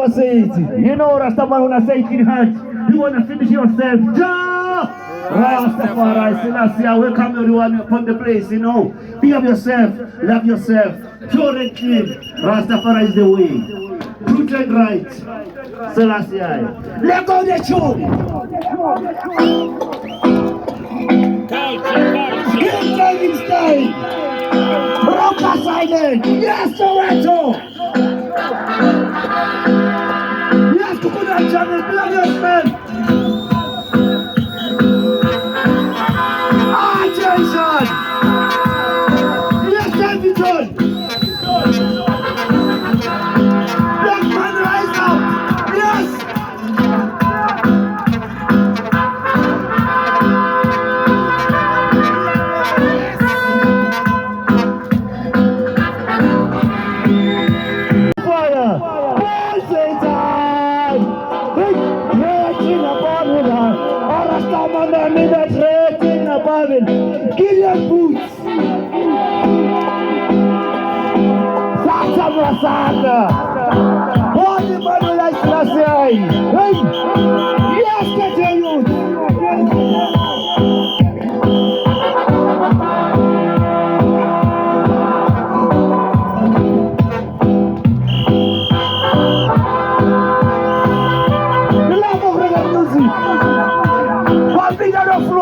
never say it. You know Rastaman when I say it in heart, you want to finish yourself. Ja! Rastafari, Selassie, I welcome everyone upon the place, you know. Be of yourself, love yourself, pure and clean. Rastafari is the way. Truth and right. Selassie. Let go the tune. King David style. Rocker silent. Yes, Soweto. Yes, Coconut Channel. Be of yourself. Attention. Yes, Davidson. Black man rise up. Yes. Fire. Ball Satan. Big rating upon with her. All the storm on the minute rating above it. Gideon Boots. Sasa Masada. Holy Mother like Selassie. Hey. Yes, get your youth. The love of reggae music. One thing on the floor.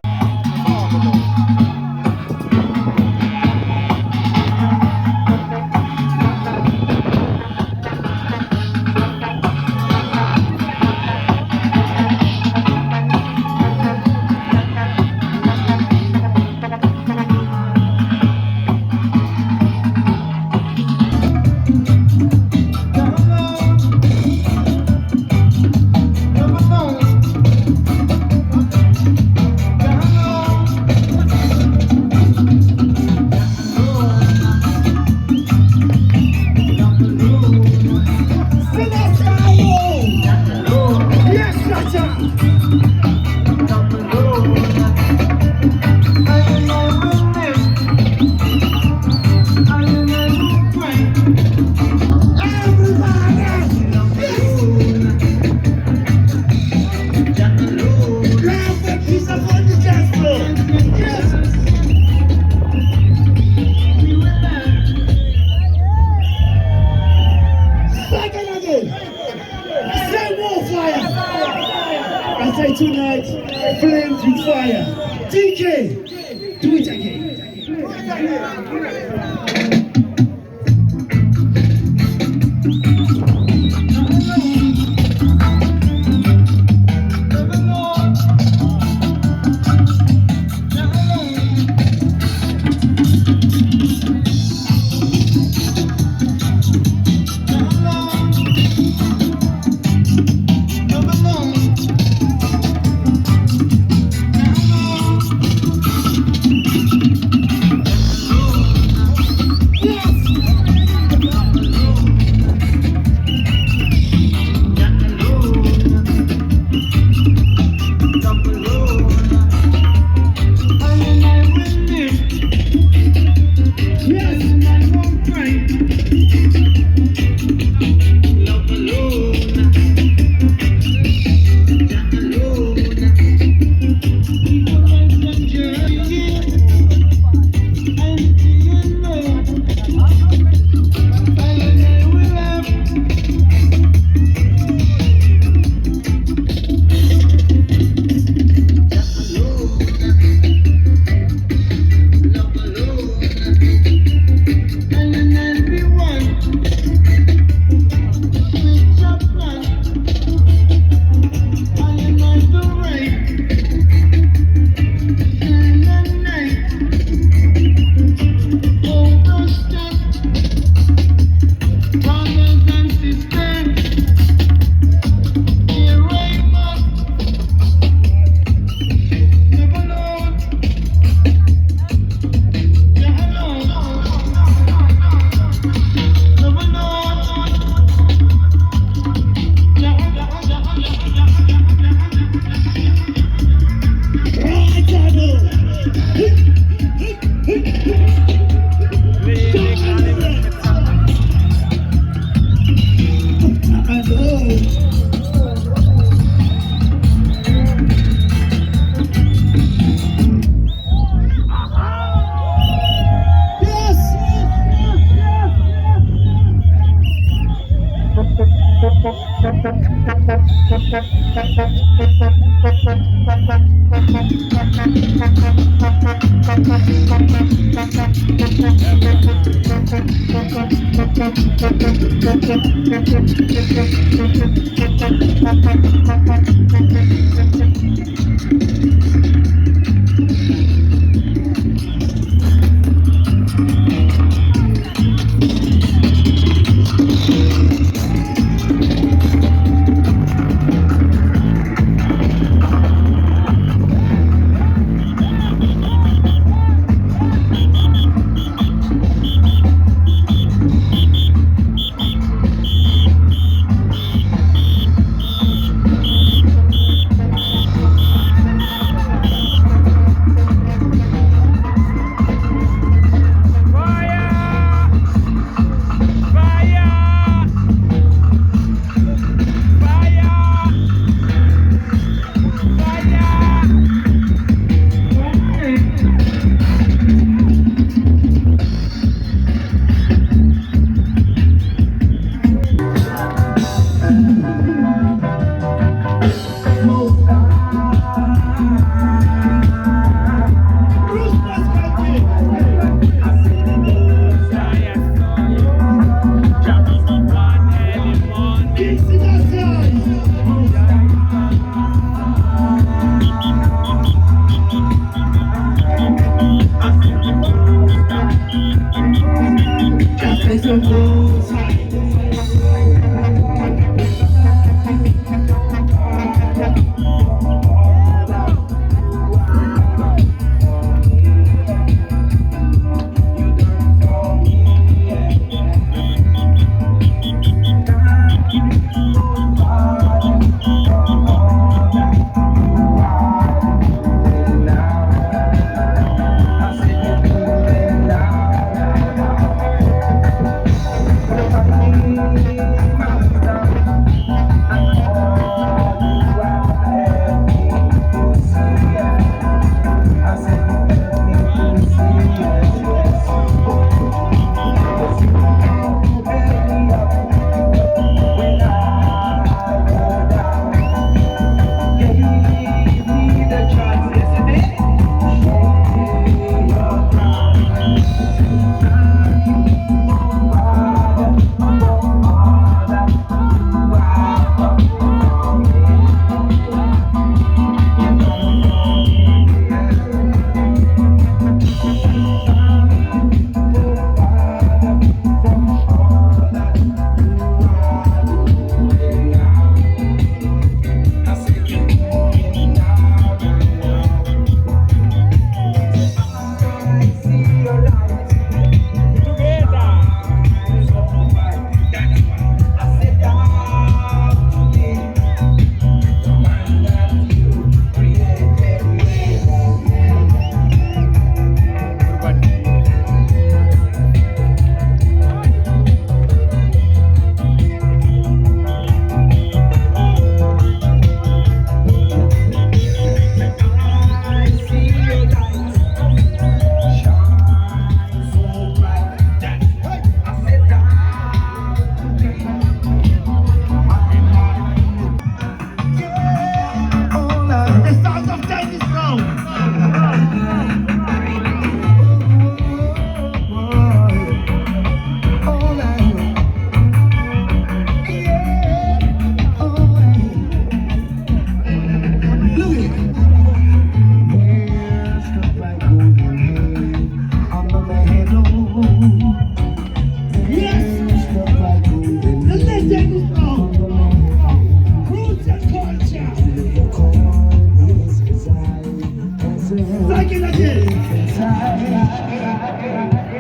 Yes, Chacha. I say tonight, flames with fire. DK, do it again.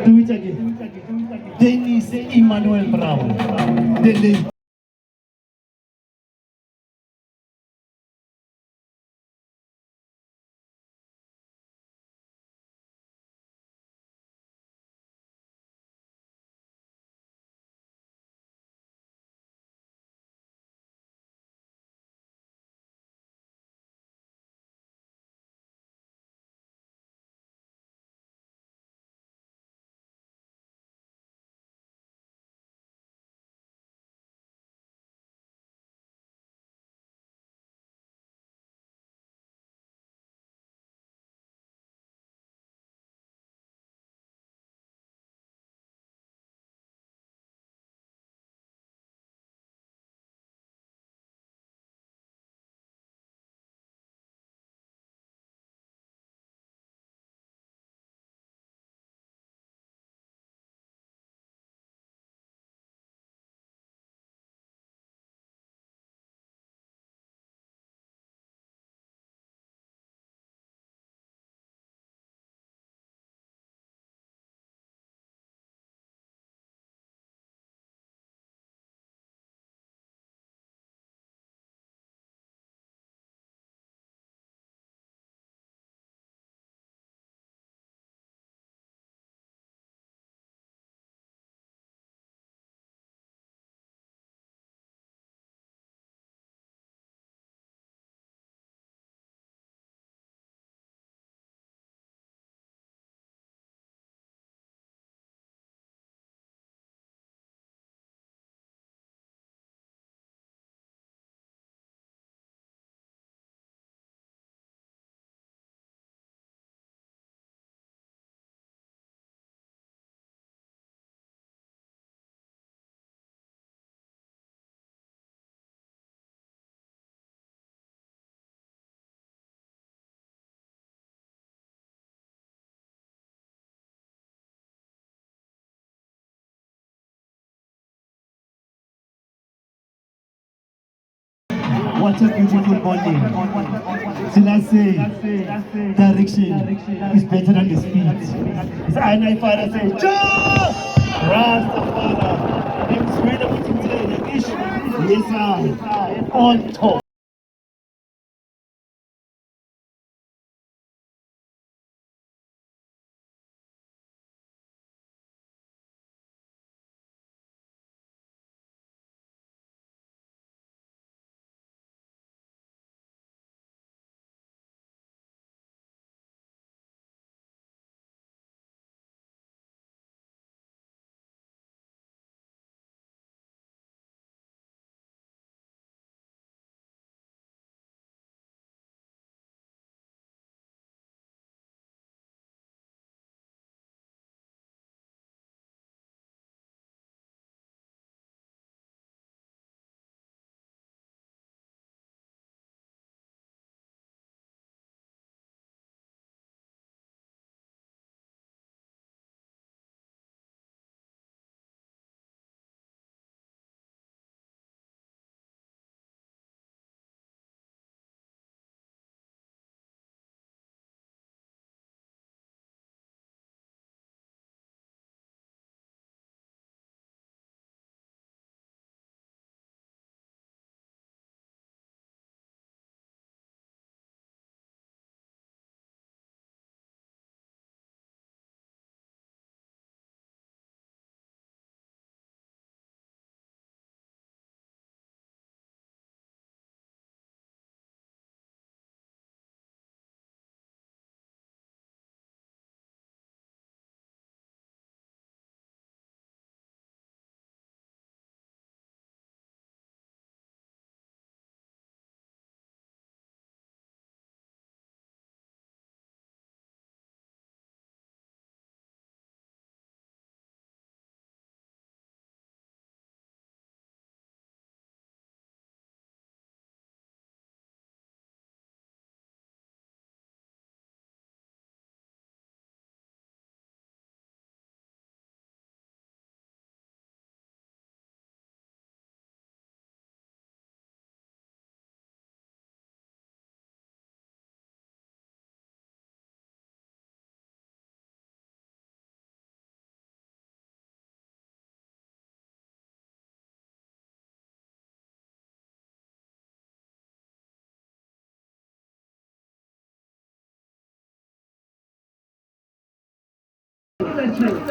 Do it again. Denise Emmanuel Brown. Denise. What a beautiful morning. Still I say, direction is better than the speed. So I Father say, Jah Rastafari. Them spread everything today, the issue. Yes, sir. On top.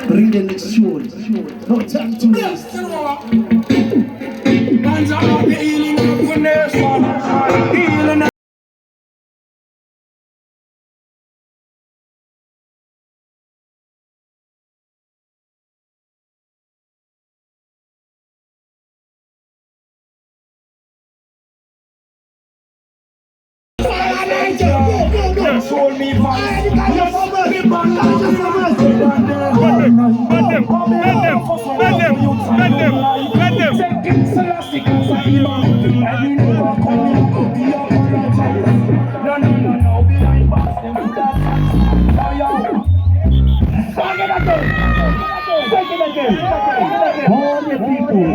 Bring the next tune. No time to waste. Hands are healing of the nation. Healing soul me all the people,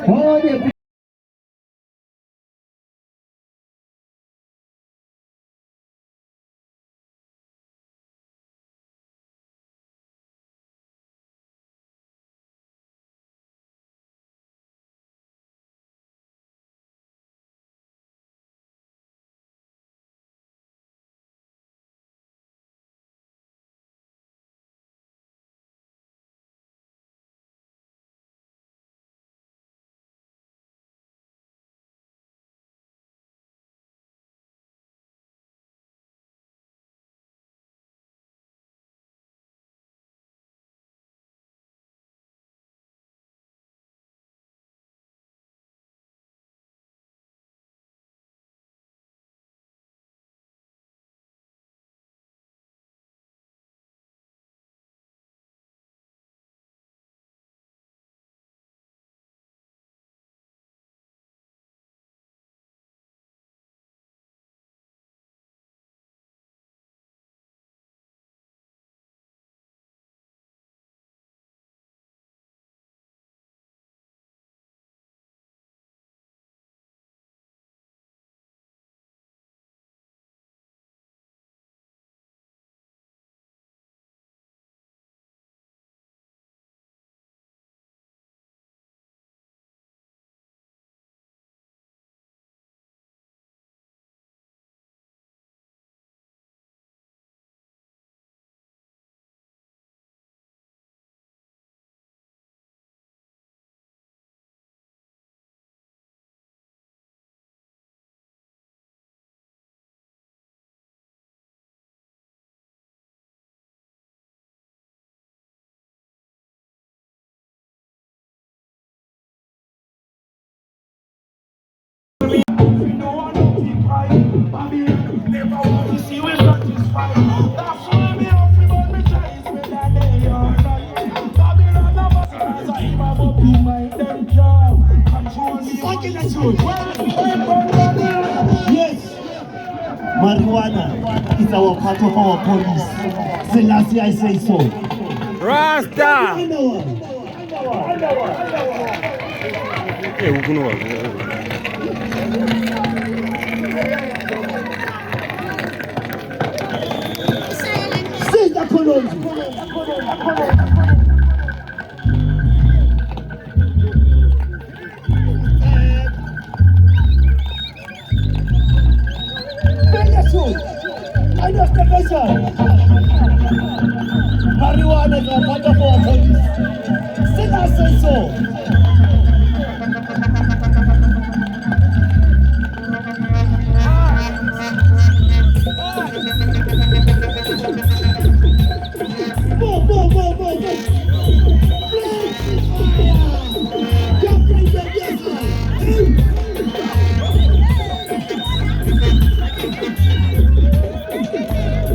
all the people. Babylon never want to see we satisfied. That's why me up about me tries with that day or night. Babylon never says I even up in my them job. Control me. Fucking the truth. Yes. Marijuana is our part of our police. Selassie, I say so. Rasta! Caesar Colombo. Marijuana is a part of our police. Still I say so.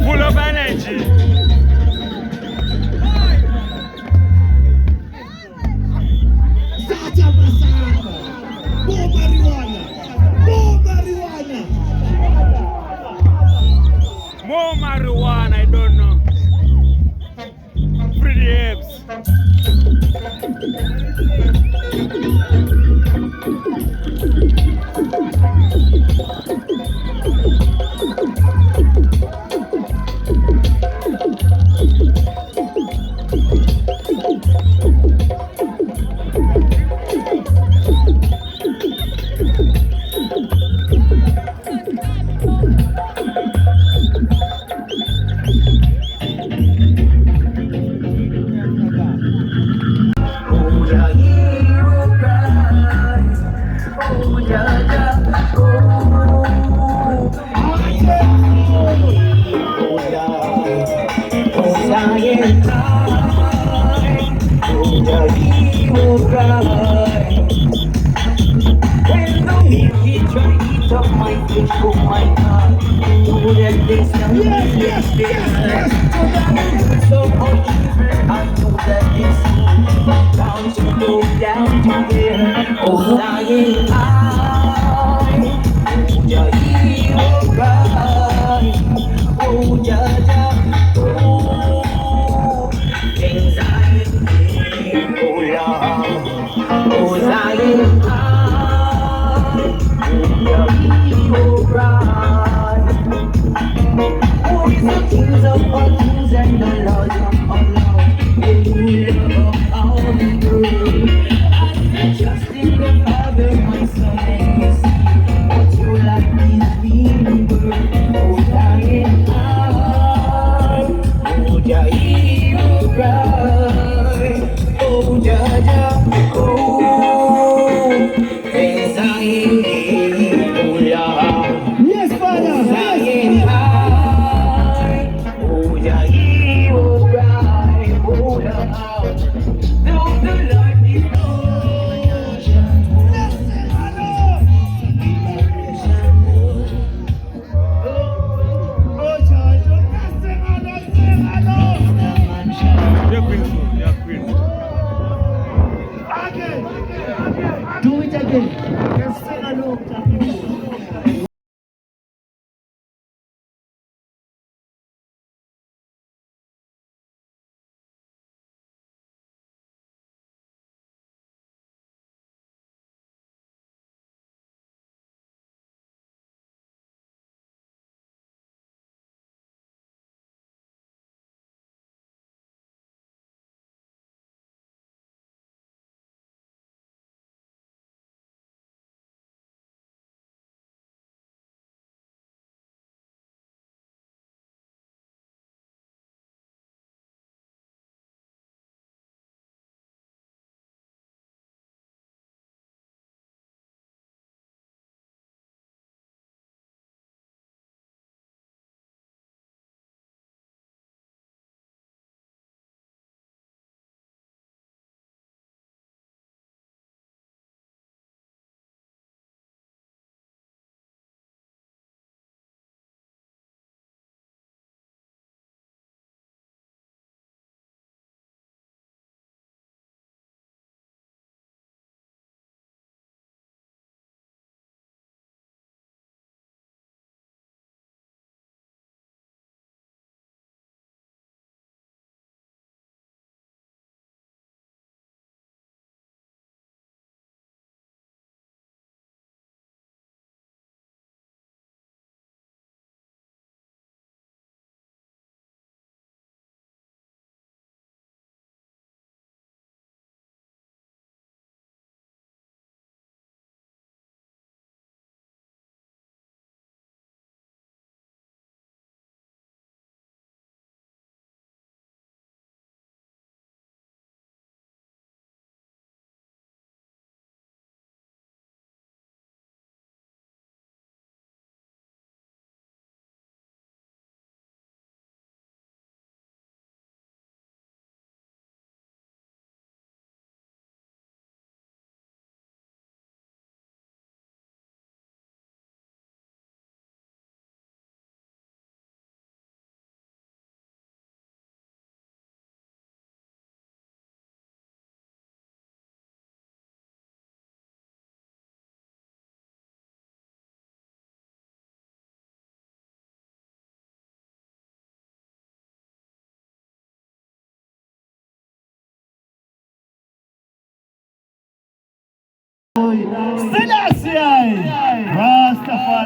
Full of energy. More marijuana, I don't know. Pretty apes. Just in the Father, my son.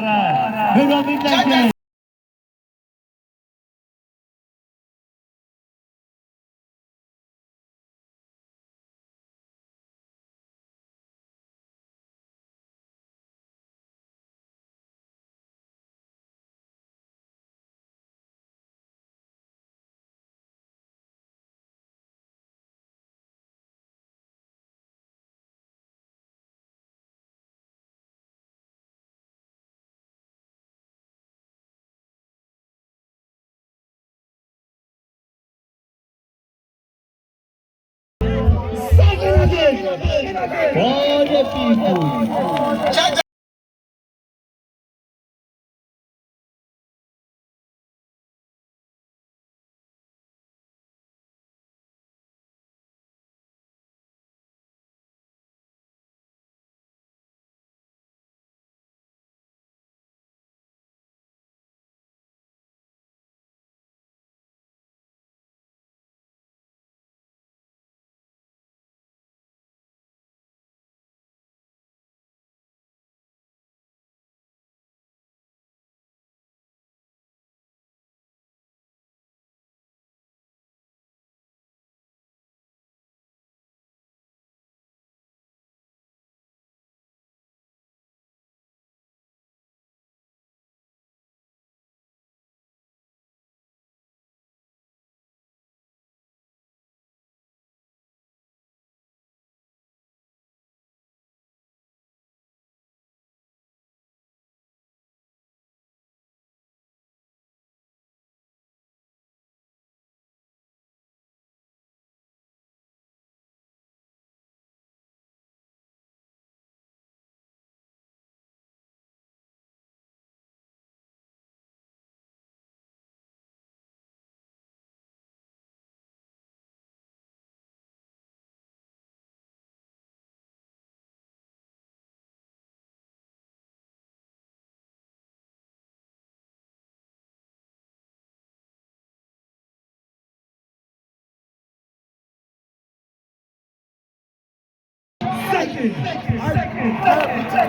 Rastafari. We love it again. For the people.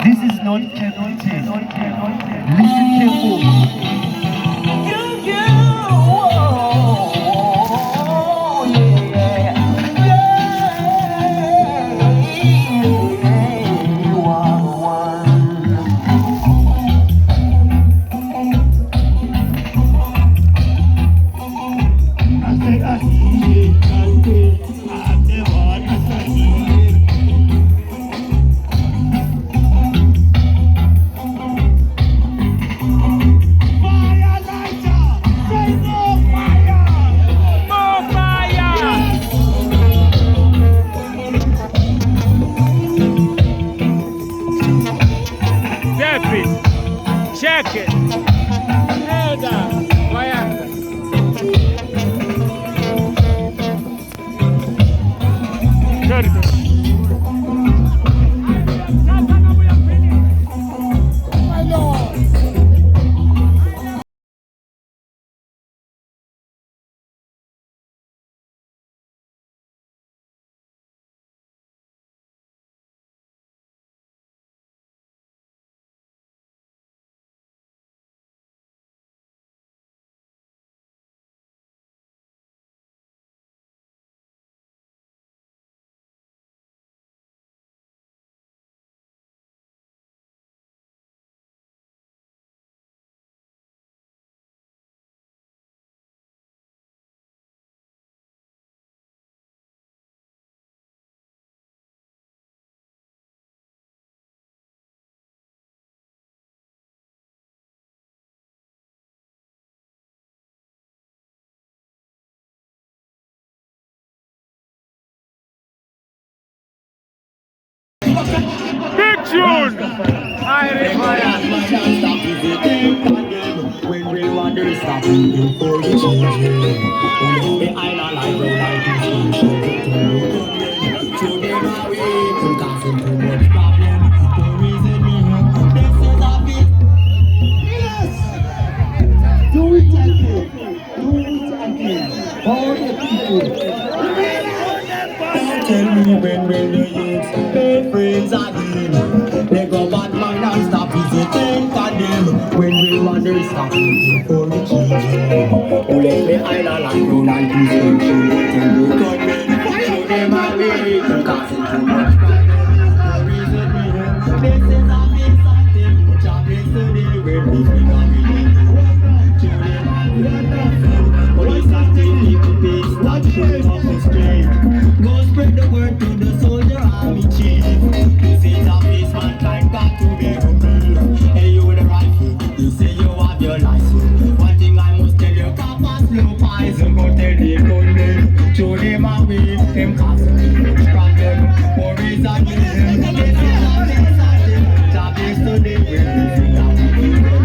This is not Kevin T. Listen careful. Check it. Big tune! Irish when we want to stop people for the children. The island like the light is children are weak and causing too much problem. The reason we have this is a bit. Yes! Do it again. Do it again. For the people. Don't tell me when the youths, their friends are in. They go bad mind and stop is it think of them when we wonder stop looking for the children who left behind a land down and destruction and look on me show them a way causing too much problem reason me this is a big something which a place today when we bring a million show them a way police are still keeping peace not showing up the strength go spread the word to the soldier army chief this is a peace mankind got to be humble hey you with a rifle you say you have your license one thing I must tell you coppers blow poison go tell the gunmen show them a way them causing too much problem worries and mayhem this is a peace something job is today when we feel that we can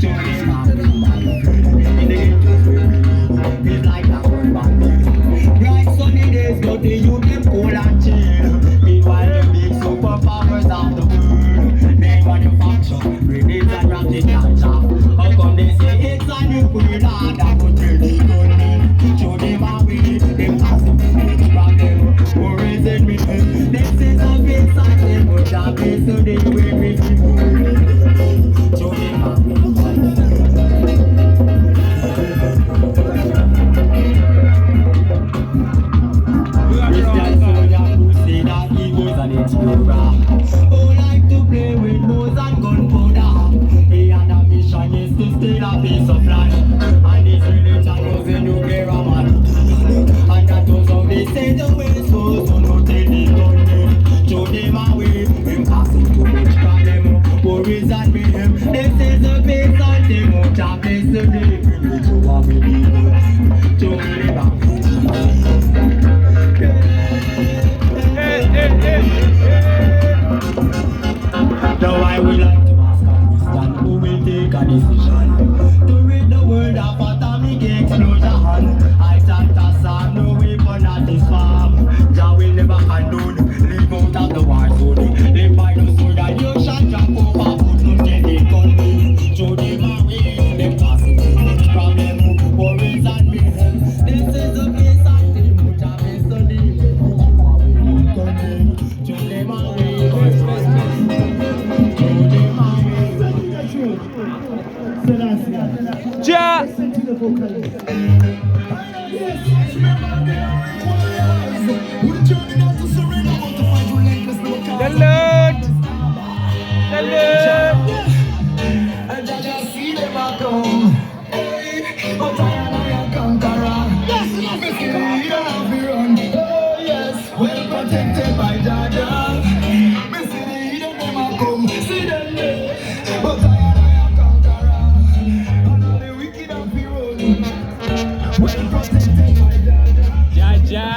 show them a way in the ghettos where we live it's like that one bad bright sunny days but the youth them cold and chill meanwhile the big superpowers of the world they manufacture grenades and rocket launcher how come they say it's a nuclear land that go tell the gunmen show them a way them causing too much problem worries in me this is a big something but job is today when we feel show them a way Christian soldier who say that he was an explorer who like to play with bows and gunpowder he had a mission is to steal a piece of land and his religion was a nuclear man and that was how they say the way so no tell the gunmen show them a way him causing too much problem worries and mayhem this is a big something much a place today we show what we need show them a now I would like to ask a question who will take a decision to rid the world of atomic explosion I thought a song no weapon at this farm Jah will never condone live out of the war zone live by the sword and you shall jump over foot no tell the gunmen show them a way them causing too much problem worries and mayhem this is a place and the much of it today show them a way Ja. The Lord. The Lord. And I just see them a come. Hey, but I am a conqueror. Yes, me have to run. Oh yes, well protected by Jaja. Me see them a come. See them there. But I am a conqueror. And all the wicked have to run. Well protected by Jaja. Jaja.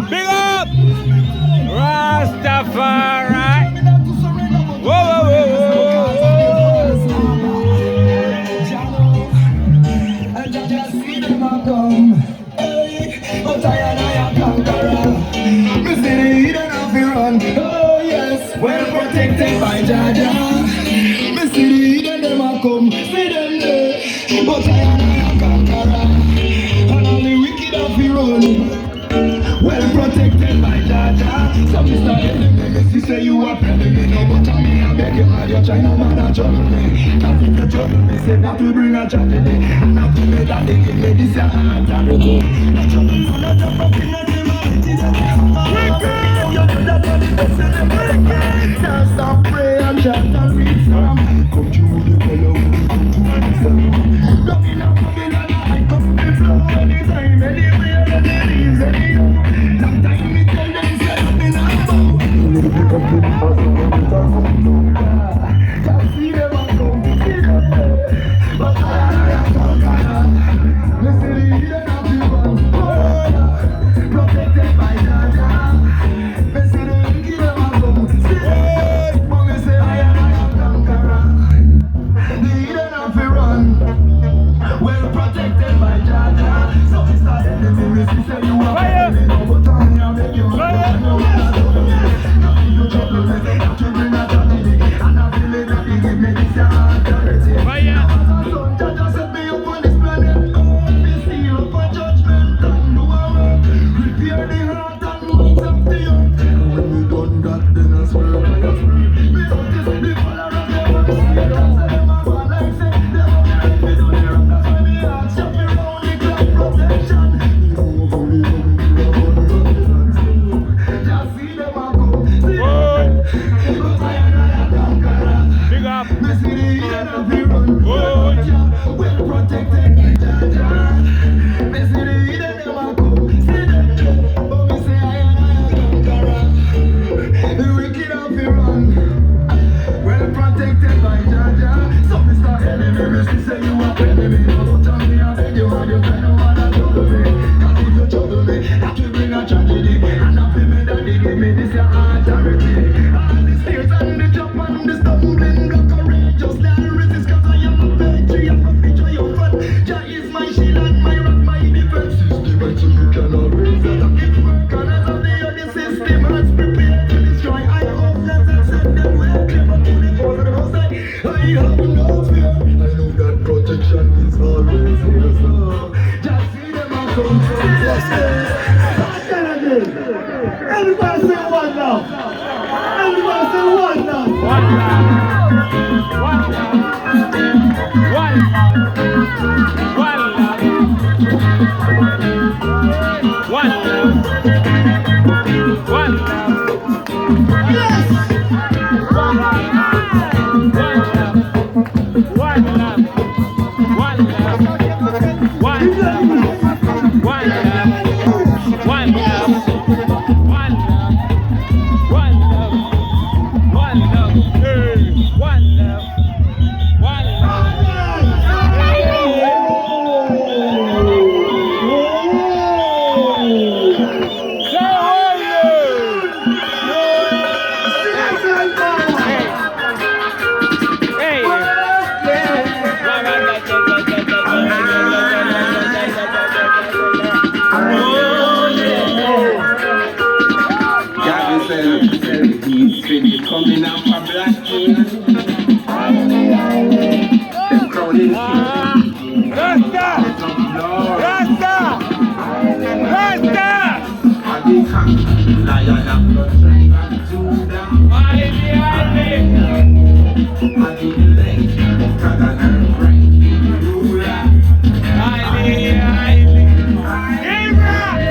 Big up Rastafari. Whoa, whoa, whoa, And I just see them a come. Hey, but I am a conqueror. Me see the hidden have to run. Oh yes, well protected by Jaja. Me see the hidden them a come. See them there, but I am a conqueror. And all the wicked have to run. Well protected by Jaja. Some Mr. She say you are friendly me no, but me I beg you hard. Your China man a trouble me. Cause if you trouble me, say that will bring a tragedy. And I feel that they give me this your hand and they go. Not trouble me, not jump up in the humanity. You do that for the best of them wicked. Just stop pray and chant and read some. Come through the color, come through the sun. Love in a Babylon, I come to flow. Anytime, anywhere, any reason, long time me tell them say I'm in a bow. Can't see them a come, see them there. But I am conqueror. Me see the hidden of the one. Oh, protected by Jaja. Me see the wicked them a come, see them there. But me say I am conqueror. The hidden of the run. Well protected by Jaja. So it's not enemy, me see say you are enemy. No, but I beg you, I know what I do. Now you trouble me, that you bring a tragedy. And I feel it, that you give me this your authority. Now as a son, Jaja set me up on this planet. Oh, me steal up a judgment and do a work. One love. Yes. One love. One love. One love. One love. One love. One love. One love. One love. One love. Hey. One love. One love. Hey. He's been coming out for black in. The crowd is Rasta! Rasta! Rasta! I become lion of the tribe of Judah. I the elect, covenant breaking ruler. Emperor.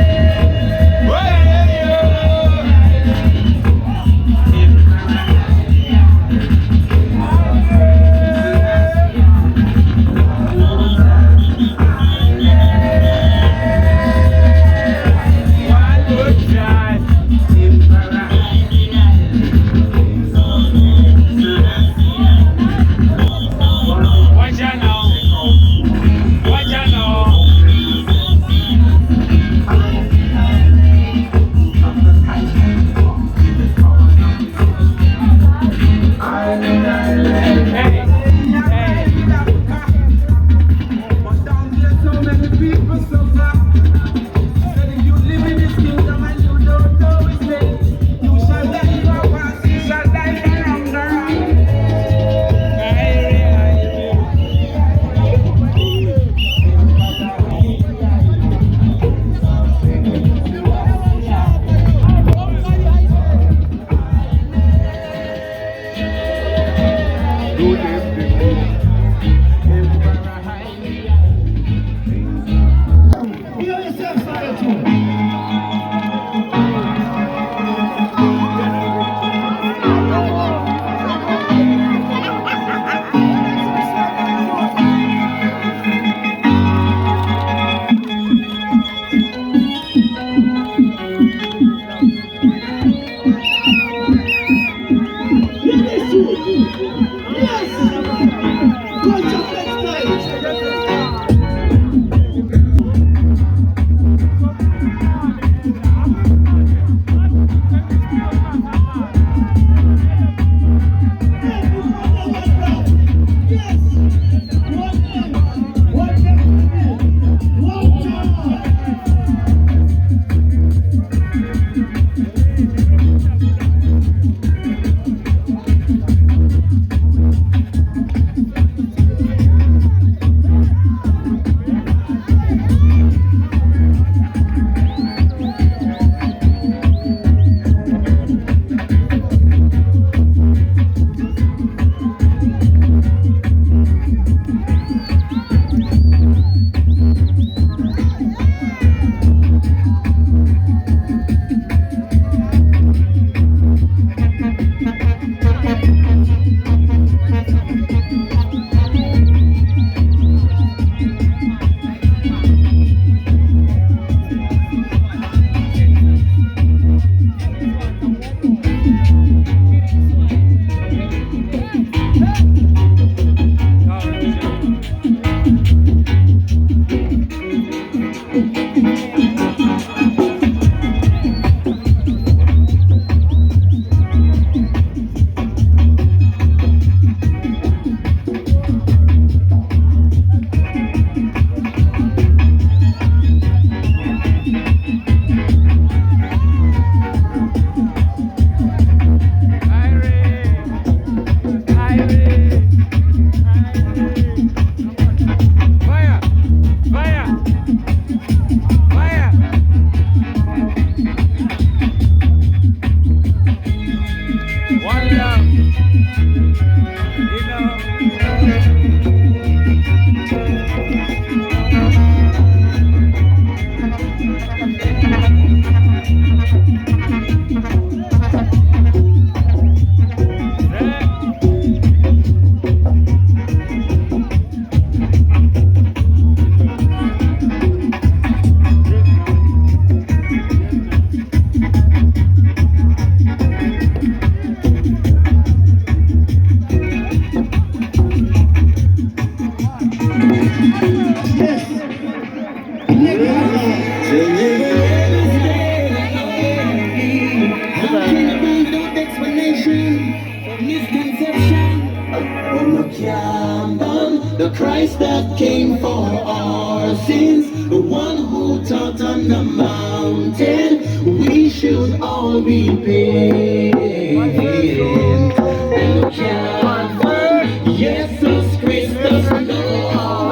the Christ that came for our sins, the one who taught on the mountain, we should all be paying. And the Calvary, Jesus Christus, no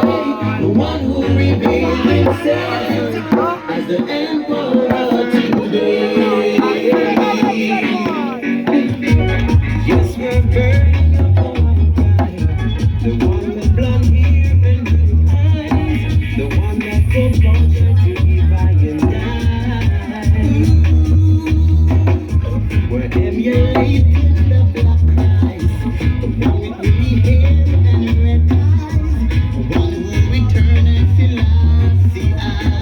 way, the one who revealed himself as the emperor today. Yes, we're burning upon the one with blonde hair and blue eyes, the one that's so conscious to give I and die. We're emulating the black Christ, the one with woolly hair and red eyes, the one who returned and philosophy eyes.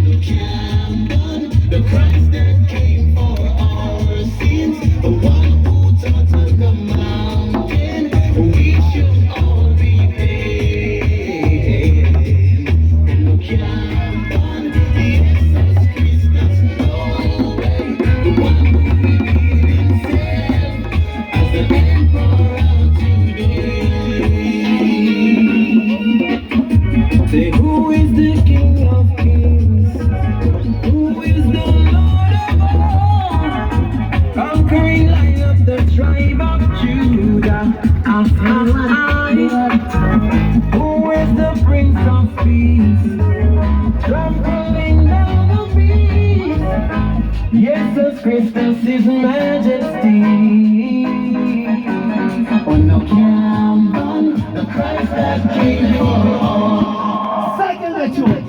The Campbell, the Christ that came for our sins, the one who taught on the mountain, we should all be paying. And the Campbell, Jesus Christus, no way, the one who revealed himself as the emperor today. Say, who is the King of Kings? Who is the Lord of all? Conquering Lion of the tribe of Judah. Who is the Prince of Peace? Trampling down the beast. Jesus Christus is Majesty. On the Campbell, the Christ that came for all. Second ritual.